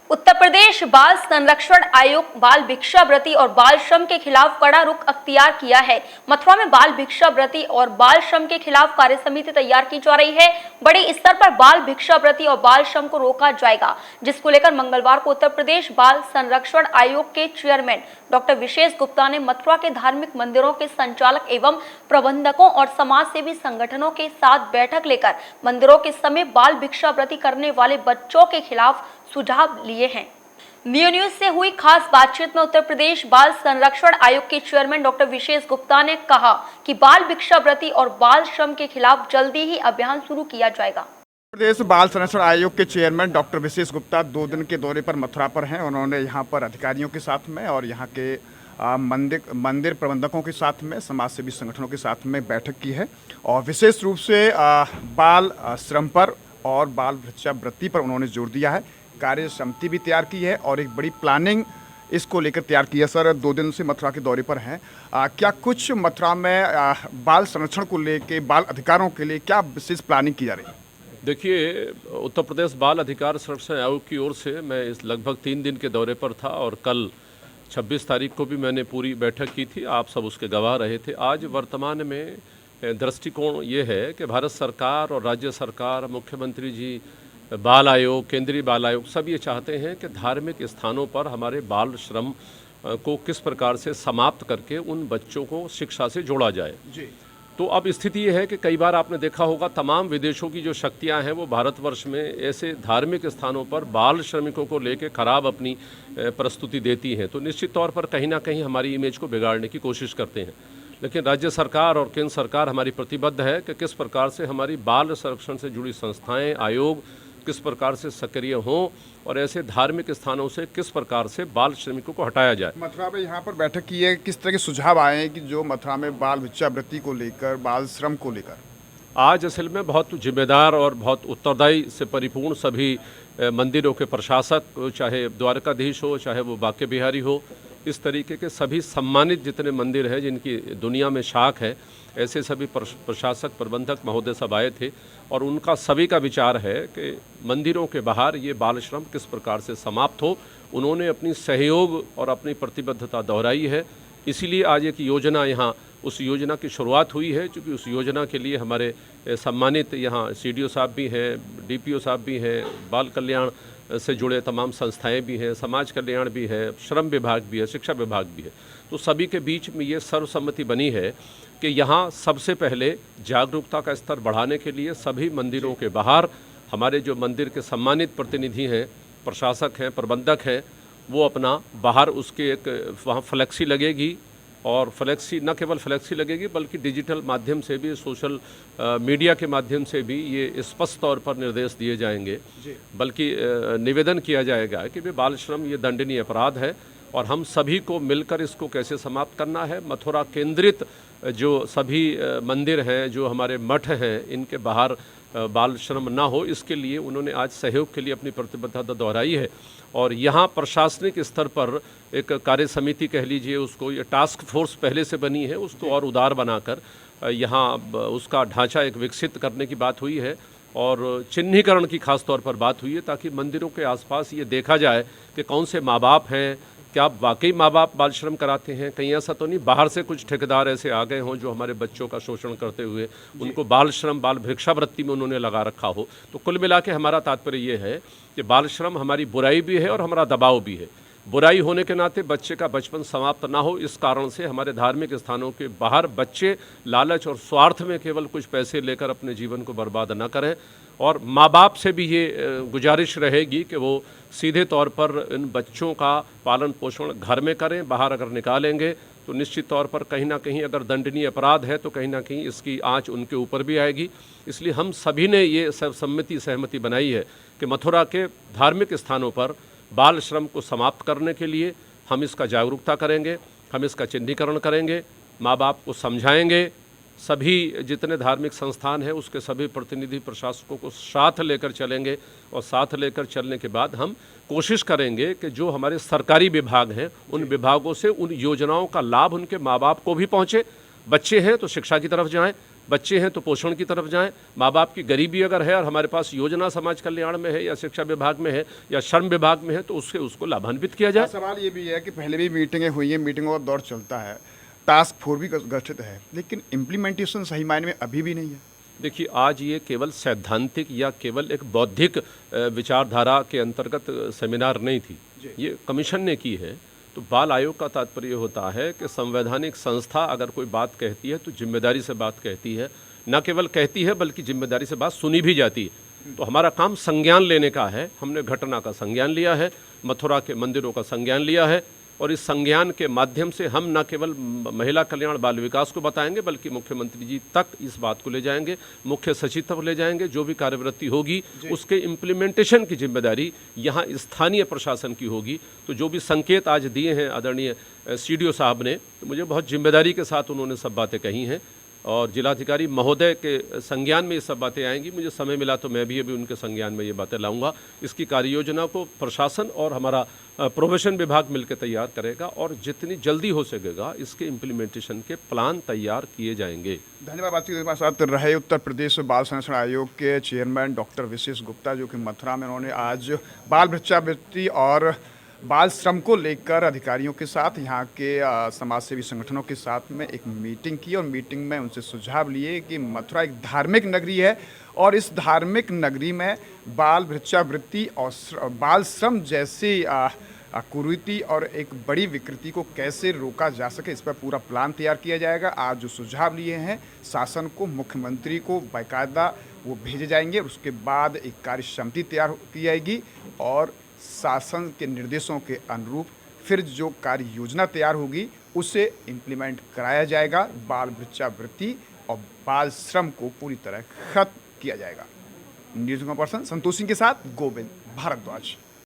उत्तर प्रदेश बाल संरक्षण आयोग बाल भिक्षावृत्ति और बाल श्रम के खिलाफ कड़ा रुख अख्तियार किया है। मथुरा में बाल भिक्षावृत्ति और बाल श्रम के खिलाफ कार्य समिति तैयार की जा रही है। बड़े स्तर पर बाल भिक्षावृत्ति और बाल श्रम को रोका जाएगा, जिसको लेकर मंगलवार को उत्तर प्रदेश बाल संरक्षण आयोग के चेयरमैन डॉक्टर विशेष गुप्ता ने मथुरा के धार्मिक मंदिरों के संचालक एवं प्रबंधकों और समाज सेवी संगठनों के साथ बैठक लेकर मंदिरों के समय बाल भिक्षावृत्ति करने वाले बच्चों के खिलाफ सुझाव लिए हैं। न्यूज से हुई खास बातचीत में उत्तर प्रदेश बाल संरक्षण आयोग के चेयरमैन डॉक्टर विशेष गुप्ता ने कहा कि बाल भिक्षावृत्ति और बाल श्रम के खिलाफ जल्दी ही अभियान शुरू किया जाएगा। प्रदेश बाल संरक्षण आयोग के चेयरमैन डॉक्टर विशेष गुप्ता 2 दिन के दौरे पर मथुरा पर हैं। उन्होंने यहाँ पर अधिकारियों के साथ में और यहाँ के मंदिर प्रबंधकों के साथ में, समाज सेवी संगठनों के साथ में बैठक की है और विशेष रूप से बाल श्रम पर और बाल भिक्षावृत्ति पर उन्होंने जोर दिया है। कार्य समिति भी तैयार की है और एक बड़ी प्लानिंग इसको लेकर तैयार की है। सर, 2 दिन से मथुरा के दौरे पर हैं, क्या कुछ मथुरा में बाल संरक्षण को लेकर, बाल अधिकारों के लिए क्या विशेष प्लानिंग की जा रही है? देखिए, उत्तर प्रदेश बाल अधिकार संरक्षण आयोग की ओर से मैं इस लगभग 3 दिन के दौरे पर था और कल 26 तारीख को भी मैंने पूरी बैठक की थी। आप सब उसके गवाह रहे थे। आज वर्तमान में दृष्टिकोण ये है कि भारत सरकार और राज्य सरकार, मुख्यमंत्री जी, बाल आयोग, केंद्रीय बाल आयोग सब ये चाहते हैं कि धार्मिक स्थानों पर हमारे बाल श्रम को किस प्रकार से समाप्त करके उन बच्चों को शिक्षा से जोड़ा जाए जी। तो अब स्थिति ये है कि कई बार आपने देखा होगा, तमाम विदेशों की जो शक्तियां हैं वो भारतवर्ष में ऐसे धार्मिक स्थानों पर बाल श्रमिकों को लेकर खराब अपनी प्रस्तुति देती हैं। तो निश्चित तौर पर कहीं ना कहीं हमारी इमेज को बिगाड़ने की कोशिश करते हैं। लेकिन राज्य सरकार और केंद्र सरकार हमारी प्रतिबद्ध है कि किस प्रकार से हमारी बाल संरक्षण से जुड़ी संस्थाएं, आयोग किस प्रकार से सक्रिय हों और ऐसे धार्मिक स्थानों से किस प्रकार से बाल श्रमिकों को हटाया जाए। मथुरा में यहाँ पर बैठक की है, किस तरह के सुझाव आए हैं कि जो मथुरा में बाल भिक्षावृत्ति को लेकर, बाल श्रम को लेकर? आज असल में बहुत जिम्मेदार और बहुत उत्तरदायी से परिपूर्ण सभी मंदिरों के प्रशासक, चाहे द्वारकाधीश हो, चाहे वो बांके बिहारी हो, इस तरीके के सभी सम्मानित जितने मंदिर हैं जिनकी दुनिया में शाख है, ऐसे सभी प्रशासक, प्रबंधक महोदय सब आए थे और उनका सभी का विचार है कि मंदिरों के बाहर ये बाल श्रम किस प्रकार से समाप्त हो। उन्होंने अपनी सहयोग और अपनी प्रतिबद्धता दोहराई है। इसीलिए आज एक योजना यहाँ, उस योजना की शुरुआत हुई है, क्योंकि उस योजना के लिए हमारे सम्मानित यहाँ CDO साहब भी हैं, DPO साहब भी हैं, बाल कल्याण से जुड़े तमाम संस्थाएं भी हैं, समाज कल्याण भी है, श्रम विभाग भी है, शिक्षा विभाग भी है। तो सभी के बीच में ये सर्वसम्मति बनी है कि यहाँ सबसे पहले जागरूकता का स्तर बढ़ाने के लिए सभी मंदिरों के बाहर हमारे जो मंदिर के सम्मानित प्रतिनिधि हैं, प्रशासक हैं, प्रबंधक हैं, वो अपना बाहर उसके एक वहाँ फ्लेक्सी लगेगी और फ्लेक्सी न केवल फ्लेक्सी लगेगी बल्कि डिजिटल माध्यम से भी, सोशल मीडिया के माध्यम से भी ये स्पष्ट तौर पर निर्देश दिए जाएंगे, बल्कि निवेदन किया जाएगा कि बाल श्रम ये दंडनीय अपराध है और हम सभी को मिलकर इसको कैसे समाप्त करना है। मथुरा केंद्रित जो सभी मंदिर हैं, जो हमारे मठ हैं, इनके बाहर बाल श्रम ना हो, इसके लिए उन्होंने आज सहयोग के लिए अपनी प्रतिबद्धता दोहराई है। और यहाँ प्रशासनिक स्तर पर एक कार्य समिति कह लीजिए उसको, ये टास्क फोर्स पहले से बनी है, उसको और उदार बनाकर यहाँ उसका ढांचा एक विकसित करने की बात हुई है और चिन्हीकरण की खास तौर पर बात हुई है, ताकि मंदिरों के आसपास ये देखा जाए कि कौन से माँ बाप हैं, क्या वाकई माँ बाप बाल श्रम कराते हैं, कहीं ऐसा तो नहीं बाहर से कुछ ठेकेदार ऐसे आ गए हों जो हमारे बच्चों का शोषण करते हुए उनको बाल श्रम, बाल भिक्षावृत्ति में उन्होंने लगा रखा हो। तो कुल मिला के हमारा तात्पर्य ये है कि बाल श्रम हमारी बुराई भी है और हमारा दबाव भी है। बुराई होने के नाते बच्चे का बचपन समाप्त ना हो, इस कारण से हमारे धार्मिक स्थानों के बाहर बच्चे लालच और स्वार्थ में केवल कुछ पैसे लेकर अपने जीवन को बर्बाद न करें। और माँ बाप से भी ये गुजारिश रहेगी कि वो सीधे तौर पर इन बच्चों का पालन पोषण घर में करें, बाहर अगर निकालेंगे तो निश्चित तौर पर कहीं ना कहीं अगर दंडनीय अपराध है तो कहीं ना कहीं इसकी आंच उनके ऊपर भी आएगी। इसलिए हम सभी ने ये सहमति बनाई है कि मथुरा के धार्मिक स्थानों पर बाल श्रम को समाप्त करने के लिए हम इसका जागरूकता करेंगे, हम इसका चिन्हीकरण करेंगे, माँ बाप को समझाएंगे, सभी जितने धार्मिक संस्थान हैं उसके सभी प्रतिनिधि प्रशासकों को साथ लेकर चलेंगे और साथ लेकर चलने के बाद हम कोशिश करेंगे कि जो हमारे सरकारी विभाग हैं उन विभागों से उन योजनाओं का लाभ उनके माँ बाप को भी पहुँचे। बच्चे हैं तो शिक्षा की तरफ जाएं, बच्चे हैं तो पोषण की तरफ जाएं, माँ बाप की गरीबी अगर है और हमारे पास योजना समाज कल्याण में है या शिक्षा विभाग में है या श्रम विभाग में है तो उसको लाभान्वित किया जाए। सवाल ये भी है कि पहले भी मीटिंगें हुई हैं, मीटिंगों का दौर चलता है, टास्क फोर्स भी गठित है, लेकिन इम्प्लीमेंटेशन सही मायने में अभी भी नहीं है। देखिए, आज ये केवल सैद्धांतिक या केवल एक बौद्धिक विचारधारा के अंतर्गत सेमिनार नहीं थी, ये कमीशन ने की है। तो बाल आयोग का तात्पर्य होता है कि संवैधानिक संस्था अगर कोई बात कहती है तो जिम्मेदारी से बात कहती है, न केवल कहती है बल्कि जिम्मेदारी से बात सुनी भी जाती है। तो हमारा काम संज्ञान लेने का है। हमने घटना का संज्ञान लिया है, मथुरा के मंदिरों का संज्ञान लिया है और इस संज्ञान के माध्यम से हम न केवल महिला कल्याण बाल विकास को बताएंगे बल्कि मुख्यमंत्री जी तक इस बात को ले जाएंगे, मुख्य सचिव तक ले जाएंगे। जो भी कार्यवृत्ति होगी उसके इम्प्लीमेंटेशन की जिम्मेदारी यहाँ स्थानीय प्रशासन की होगी। तो जो भी संकेत आज दिए हैं आदरणीय CDO साहब ने, तो मुझे बहुत जिम्मेदारी के साथ उन्होंने सब बातें कही हैं और जिलाधिकारी महोदय के संज्ञान में ये सब बातें आएंगी। मुझे समय मिला तो मैं भी अभी उनके संज्ञान में ये बातें लाऊंगा। इसकी कार्य योजना को प्रशासन और हमारा प्रोबेशन विभाग मिलकर तैयार करेगा और जितनी जल्दी हो सकेगा इसके इम्प्लीमेंटेशन के प्लान तैयार किए जाएंगे। धन्यवाद। बातचीत के साथ रहे उत्तर प्रदेश बाल संरक्षण आयोग के चेयरमैन डॉक्टर विशेष गुप्ता, जो कि मथुरा में उन्होंने आज बाल भिक्षावृत्ति और बाल श्रम को लेकर अधिकारियों के साथ, यहाँ के समाजसेवी संगठनों के साथ में एक मीटिंग की और मीटिंग में उनसे सुझाव लिए कि मथुरा एक धार्मिक नगरी है और इस धार्मिक नगरी में बाल भिक्षावृत्ति और बाल श्रम जैसी कुरीति और एक बड़ी विकृति को कैसे रोका जा सके, इस पर पूरा प्लान तैयार किया जाएगा। आज जो सुझाव लिए हैं शासन को, मुख्यमंत्री को बाकायदा वो भेजे जाएंगे। उसके बाद एक कार्य समिति तैयार की जाएगी और शासन के निर्देशों के अनुरूप फिर जो कार्य योजना तैयार होगी उसे इम्प्लीमेंट कराया जाएगा। बाल भिक्षावृत्ति और बाल श्रम को पूरी तरह खत्म किया जाएगा। न्यूज़ पर्सन संतोष सिंह के साथ गोविंद भारद्वाज।